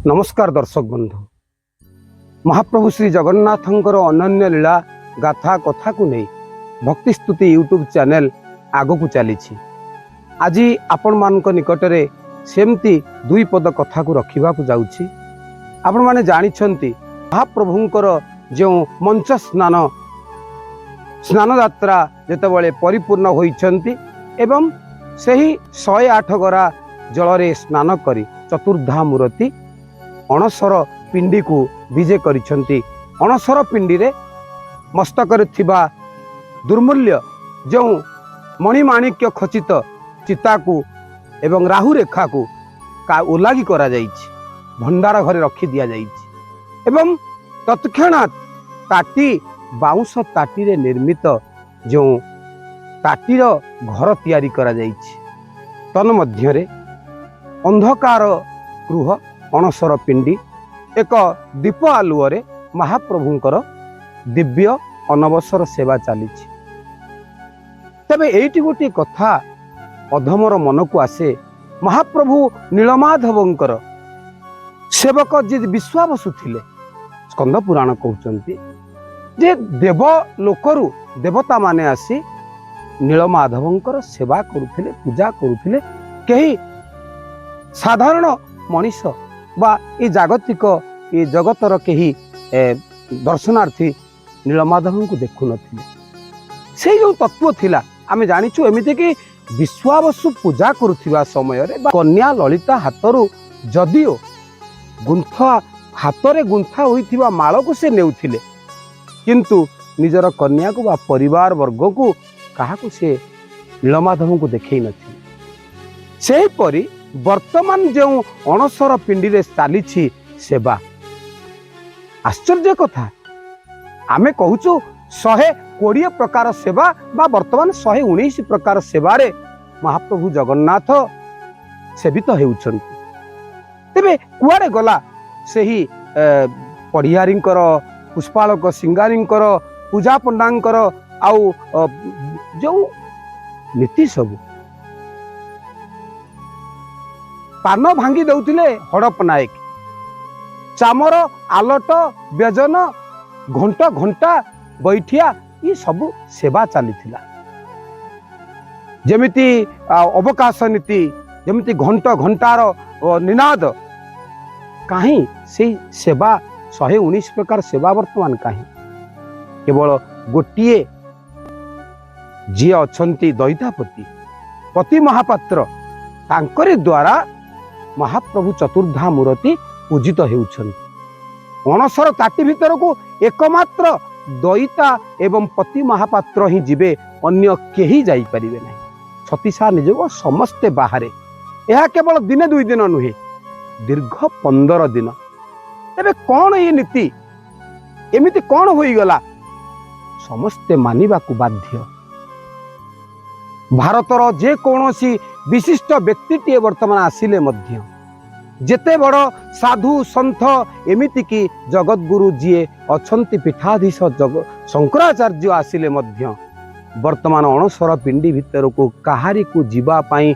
नमस्कार दर्शक बंधु। महाप्रभु श्री जगन्नाथंकर अनन्य लीला गाथा कथा को नहीं भक्ति स्तुति यूट्यूब चैनल आग को चली। आज आपण मान निकटरे सेमती दुई पद कथा को रखा जाऊँगी। आपण माने जानिछंती महाप्रभुंकर जो मंच स्नान स्नान यात्रा जेतेबेले परिपूर्ण होइछंती एवं सही 108 गरा जलरे स्नान करी चतुर्धा मूर्ति अणसर पिंडी को विजे करिछंती। अणसर पिंडी रे मस्तक थिबा दुर्मूल्य जो मणिमाणिक्य खचित चिता को एवं राहु रेखा को उलागी करा जाइछि, भंडार घरे रखी दिया जाइछि एवं तत्क्षणात ताटी बाउंस ताटी रे निर्मित जो ताटीर घर तैयारी करा जाइछि। तन्मध्य रे अंधकार गृह अणसर पिंडी एक दीप आलुअरे महाप्रभुंकर दिव्य अनवसर सेवा चली। तबे एठी गोटे कथा अधमर मन को आसे। महाप्रभु नीलमाधवंकर सेवक जे विश्वावसु थिले स्कंद पुराण कहउचंती जे देव लोकरु देवता माने आसी नीलमाधवंकर सेवा करुथिले, पूजा करुथिले। केही साधारण मनीष बा ये जागतिक ये जगतर केही दर्शनार्थी नीलमाधव को देखु नथिले। से जो तत्व थिला आमे जानिछु। एमिति कि विश्वावसु पूजा करुथिबा समय रे कन्या ललिता हातरु जदिओ गुंथा हातरे गुंथा होइथिबा माळ को से नेउथिले, किंतु निजर कन्या को बा परिवार वर्ग को कहा को से नीलमाधव को देखै नथिले। सेही परी वर्तमान जो अणसर पिंडी रे चली सेवा आश्चर्य कथा। आमे कहूचु 120 प्रकार सेवा बा वर्तमान 119 प्रकार सेवारे महाप्रभु जगन्नाथ सेवित हेउछंती। तेबे कुआडे गला सेही पढ़ियारींकर पुष्पालक सिंगारींकर पूजा पंडांकर आउ जो नीति सबु पान भांगी दौथिले हड़प नायक, चामर आलट व्यजन घंटा घंटा बैठिया ये सबु सेवा चली। जेमिति अवकाश नीति जेमिति घंटा घंटार निनाद कहीं से सेवा 119 प्रकार सेवा वर्तमान कहीं केवल गोटिए जी अछंती दैतापति पति महापात्र तांकरी द्वारा महाप्रभु चतुर्धा मूर्ति पूजित हेउछंती। अणसर ताटी भितर को एकमात्र दैता एवं पति महापात्र ही जीवे, अन्य केही जाई परिबे नहीं। छतीसा निजो समस्ते बाहरे। यह केवल दिने दुई दिन नुहे, दीर्घ 15 दिन। तेबे कौन ये नीति एमिति कौन होई गला समस्ते मानिबा को बाध्य। भारतर जे कौनसी विशिष्ट व्यक्तिटीए वर्तमान आसिले मध्य जेते बड़ साधु सन्थ एमिति कि जगतगुरु जीए अछंती पीठाधीश शंकराचार्य आसिले मध्य वर्तमान अणसर पिंडी भितर को कहारी को जीवा पाई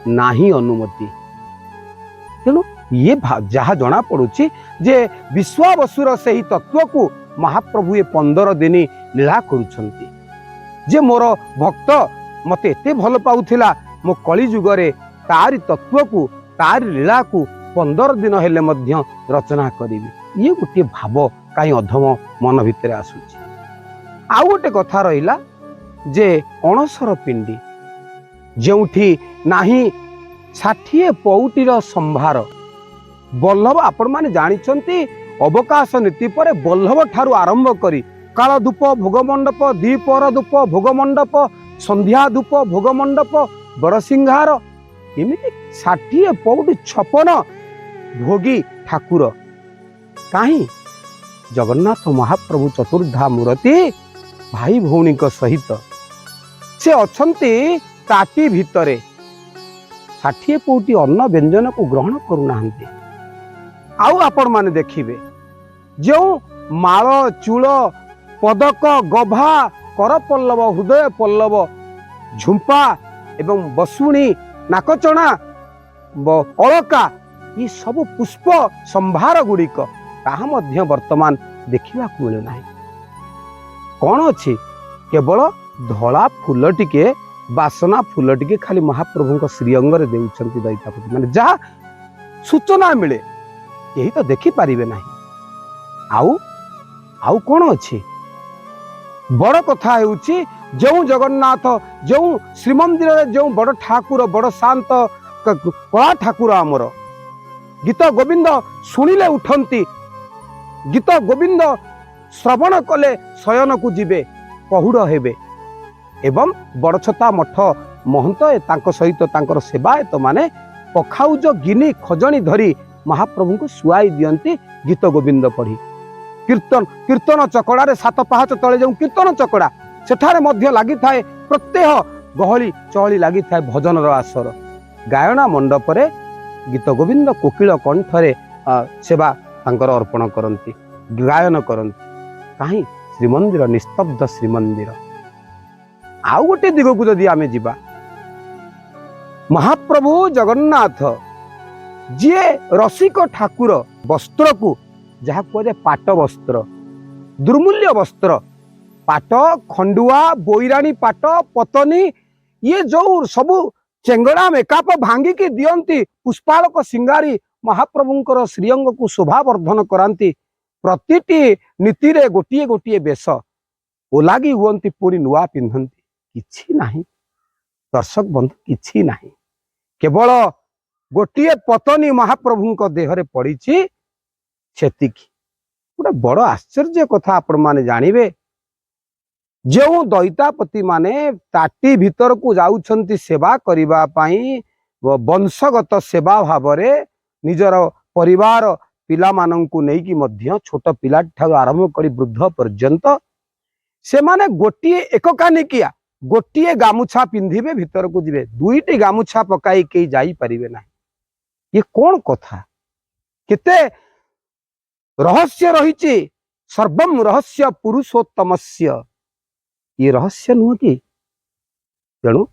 नाही अनुमति। तेणु ये जहा जना पड़ुछि जे विश्वावसुर सही तत्व को महाप्रभु ये 15 दिन लीला करुछंती। जे मोर भक्त मते एते भल पाउथिला मो कली जुगरे तारी तत्व को तारी लीला को 15 दिन हेले मध्य रचना करिवि। ये गोटे भाव कहीं अधम मन भितर आसुची। आउ गोटे कथा रहिला जे अणसर पिंडी जेउठी नाही 60 पौटीर संभार बल्लभ। आपण माने जानिछंती अवकाश नीति पर बल्लभ ठारू आरंभ करी काल धूप भोगमंडप, दीपर धूप भोगमंडप, संध्या धूप भोगमंडप, बड़सिंहार एमिति 60 पौटी 56 भोगी ठाकुर कहीं जगन्नाथ महाप्रभु चतुर्धा मूर्ति भाई भौणी सहित से अछंती ताटी भितरे 60 पौटी अन्न व्यंजन को ग्रहण करूना। आउ आपण माने देखिबे जो माळ चूल पदक गभा कर पल्लव हृदय पल्लव झुंपा एवं बसुणी नाकचणा अलका ये सब पुष्प संभार गुड़िक ताहा मध्य वर्तमान देखा मिलूना कौन अच्छी केवल धला फूल टिके बासना फूल टिके खाली महाप्रभु श्रीअंग देउछंती दैतापति माने जहाँ सूचना मिले यही तो देखी पारिबे नहीं आउ आउ कौन अच्छी बड़ कथा हेउची जो जगन्नाथ जो श्रीमंदिर जो बड़ ठाकुर बड़ शांत कला ठाकुर आमर गीत गोविंद शुणिले उठंती गीत गोविंद श्रवण कले शयन को जीवे पहुड़ हेबे एवं बड़छता मठ महंत तांको सहित तांकर सेवायत माने पखाउज गिनी खजनी धरी महाप्रभु को सुआई दियंती गीत गोविंद पढ़ी कीर्तन कीर्तन चकड़ारे सात पाहाच तले जो कीर्तन चकड़ा सेठारे मध्य लागि थाए प्रत्येह गहली चहली लागि थाए भजन आसर गायना मंडप रे गीत गोविंद कोकिल कंठरे सेवा तांकर अर्पण करती गायन करती कहीं श्रीमंदिर निस्तब्ध श्रीमंदिर आउ गोटे दिग को जदि आमे जिबा महाप्रभु जगन्नाथ जी रसिक ठाकुर वस्त्र को जहाँ कहे पाट वस्त्र दुर्मूल्य वस्त्र पाट खंडुआ बोईराणी पाट पतनी ये जो सबू चेंगड़ा मेकाप भांगिकी दियंती पुष्पालक सिंगारी महाप्रभुंकर श्रीअंग को शोभावर्धन करांती प्रतिटी नीति रे गोटिए गोटिए बेश ओलागी हुअंती पुरी नुआ पिंधंती किछि नाही दर्शक बंधु किछि नाही केवल गोटिए पतनी महाप्रभुंक देहरे पड़ीची सेतिकी गोटे बड़ आश्चर्य कथा आपण माने जानिबे जो दैतापति माने ताटी भीतर को जाउछंती सेवा करिबा पाई वंशगत सेवा भावरे निजर परिवार पिला मानंकु नेकी मध्य छोट पिला ठाउ आरंभ करी वृद्ध पर्यंत से माने गोटिए एककानिकिया गोटिए गामुछा पिंधिबे भीतर को जिबे दुईटी गामुछा पकाई के जाई परिबे ना ये कौन कथा केते रहस्य रहिछि सर्वम रहस्य पुरुषोत्तमस्य ये रहस्य नुह कि तेणु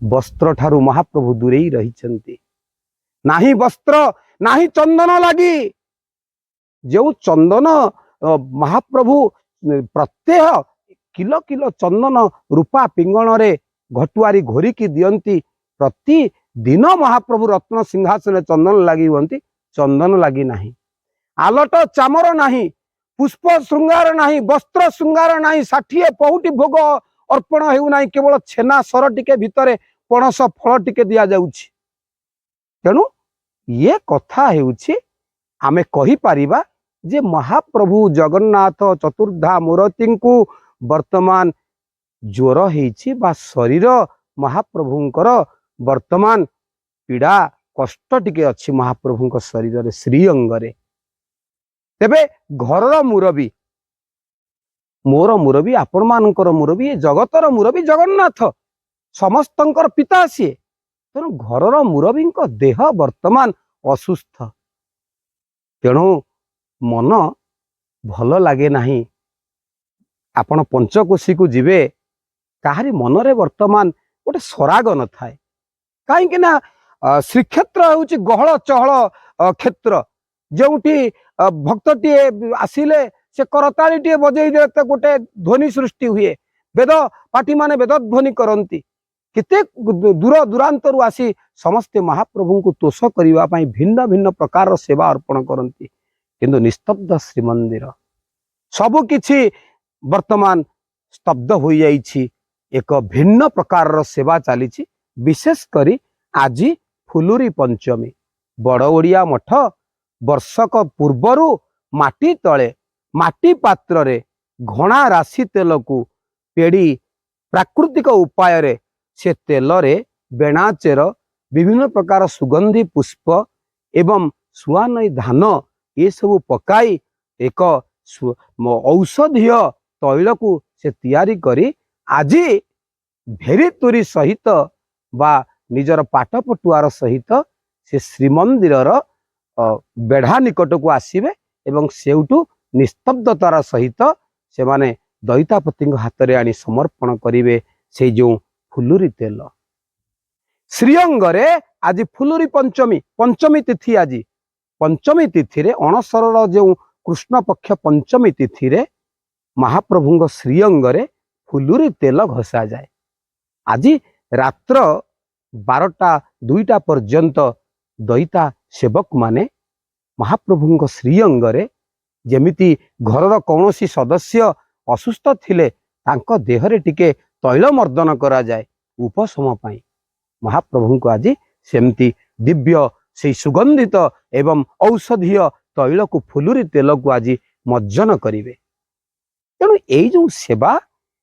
वस्त्र ठारू महाप्रभु दूरे रही नाही वस्त्र नाही चंदन लगी जो चंदन महाप्रभु प्रत्येह किलो किलो चंदन रूपा पिंगण रे घटुआरी घोरिकी दियंती प्रति दिन महाप्रभु रत्न सिंहासन चंदन लगी हुंती चंदन लगी नाही आलट चामर नाही पुष्प श्रृंगार नाही वस्त्र श्रृंगार नाही 60 पहुटी भोग अर्पण हेउ नाही केवल छेना सर टिके भितरे पणस फल टिके दिया जाउछि तेणु ये कथा हेउछि आमे कहि पारिबा जे महाप्रभु जगन्नाथ चतुर्धा मूर्ति को वर्तमान ज्वर हेछि बा शरीर महाप्रभुंकर वर्तमान पीड़ा कष्ट टिके अछि महाप्रभुंक शरीर रे श्री अंगरे तेबे घरर मुरबी मोर मुरबी आपण मानकर मुरबी ये जगतर मुरबी जगन्नाथ समस्तंकर पिता सी तेणु घरर मुरबी देह वर्तमान असुस्थ तेणु मन भल लगे नाही आपण पंचकोशी को जीवे काहारी मनरे वर्तमान गोटे सराग न थाए कहीं ना श्रीक्षेत्र होउची गहल चहल क्षेत्र जोटी भक्तटी आसिले से करताली बजई दे तो गोटे ध्वनि सृष्टि हुए वेद पाठी माने वेद ध्वनि करती केते दूर दूरांतर आसी समस्ते महाप्रभु को तोष करने भिन्न भिन्न प्रकार सेवा अर्पण करती किंतु निस्तब्ध श्रीमंदिर सबकिछि वर्तमान स्तब्ध हो जाइछि एक भिन्न प्रकार सेवा चली विशेष करी आज फुलुरी पंचमी बड़ ओडिया मठ वर्षक पूर्वरु माटी तले माटी पात्र रे घणा राशि तेल को पेड़ी प्राकृतिक उपाय रे से तेल रे बेणाचेर विभिन्न प्रकार सुगंधी पुष्प एवं सुआनई धान ये सब पकाई एक औषधीय तैल को से तैयारी करी आज भेरी तुरी सहित बा निजर पाट पटुआर सहित से श्रीमंदिर बेढ़ा निकट को आसीबे एवं सेउटू निस्तब्धतार सहित से माने दैतापति हाथ रे आनी समर्पण करिवे से जो फुलुरी तेल श्रीअंग रे आज फुलुरी पंचमी पंचमी तिथि आज पंचमी तिथि रे अणसरर जो कृष्ण पक्ष पंचमी तिथि रे महाप्रभु श्रीअंग रे फुलुरी तेल घसा जाए। आज रात्र 12टा 2टा पर्यंत दईता सेवक माने महाप्रभु श्रीअंग रे जेमिति घरर कौनसी सदस्य असुस्थ थिले तांको देहरे टिके तैल मर्दन करा जाए उपशम पाई। महाप्रभु को आज सेमती दिव्य से सुगंधित एवं औषधीय तैल को फुलुरी तेल को आज मज्जन करिवे। तेणु यही जो सेवा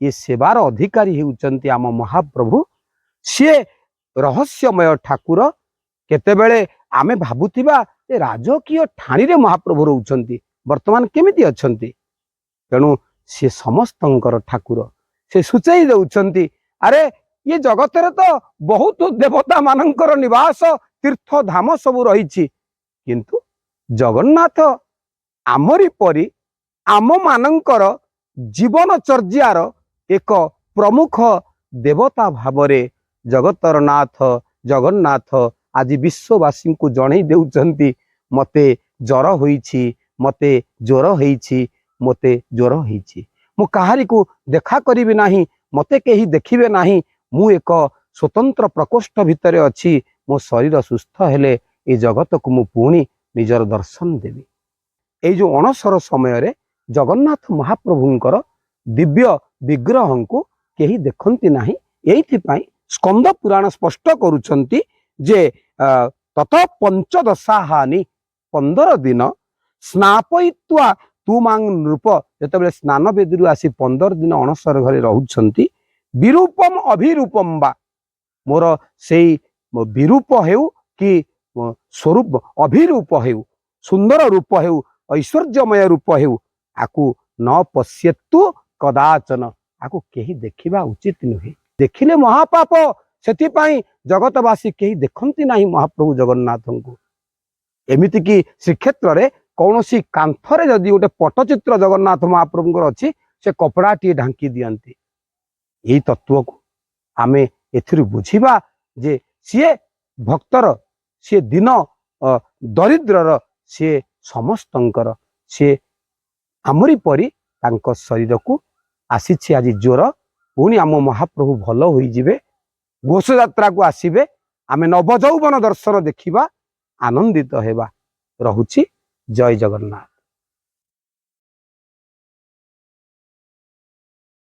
ये सेवार अधिकारी होउचंती आम महाप्रभु। सी रहस्यमय ठाकुर। केतेबेले आमे भाबुथिबा जे राजकीय ठाणी रे महाप्रभु रहउचंती वर्तमान केमिति अछंती। तेणु सी समस्तंकर ठाकुर से सूचई देउचंती अरे ये जगत रे तो बहुत देवता मानकर निवास तीर्थ धाम सब रही किंतु जगन्नाथ आमरी परी आम मानकर जीवनचर्यार एक प्रमुख देवता भावरे जगतर नाथ जगन्नाथ आज विश्ववासी को जणई देउचंती मते जर होईछि मते ज्वर होईछि मते ज्वर होईछि मु काहारी को देखा करिबि नाही मते केही देखिबे नाही मु एक स्वतंत्र प्रकोष्ठ भितरे अछि मो शरीर सुस्थ हेले ए जगत को मु पुणी निजर दर्शन देवी। ए जो अणसर समय रे जगन्नाथ महाप्रभुंकर दिव्य विग्रह को केही देखंती नाही। एइथि पई स्कंद पुराण स्पष्ट करूछंती जे तत पंचदशाहानि 15 दिन स्नापयित्वा तुमांग नृप जेतेबेले स्नान बेदीरु आसी 15 दिन अणसर घरे रहुछंती विरूपम अभिरूपम बा मोर सेई विरूप हेउ कि स्वरूप अभिरूप हेउ सुंदर रूप हेउ ऐश्वर्यमय रूप हेउ आकु न पश्यतु कदाचन आकु केही देखिबा उचित नुहे। देखिले महापाप सेति पई जगतवासी केही देखंती नाही महाप्रभु जगन्नाथ को। एमिति कि श्रीक्षेत्र रे कौनसी कांथरे जदि गोटे पट्टचित्र जगन्नाथ महाप्रभुଙ୍କର अछि से कपड़ाटी ढांकी दियंती। यही तत्व को आमे एथिरु बुझिबा जे सीए भक्तर सी दिन दरिद्रर सी समस्तंकर सी आमरी परी तांको शरीर को आसीछि आज ज्वर पुणी आम महाप्रभु भल होई जिवे घोष यात्रा को आसीबे आमे नवजौवन दर्शन देखिबा आनंदित हेबा। रहुछि जय जगन्नाथ।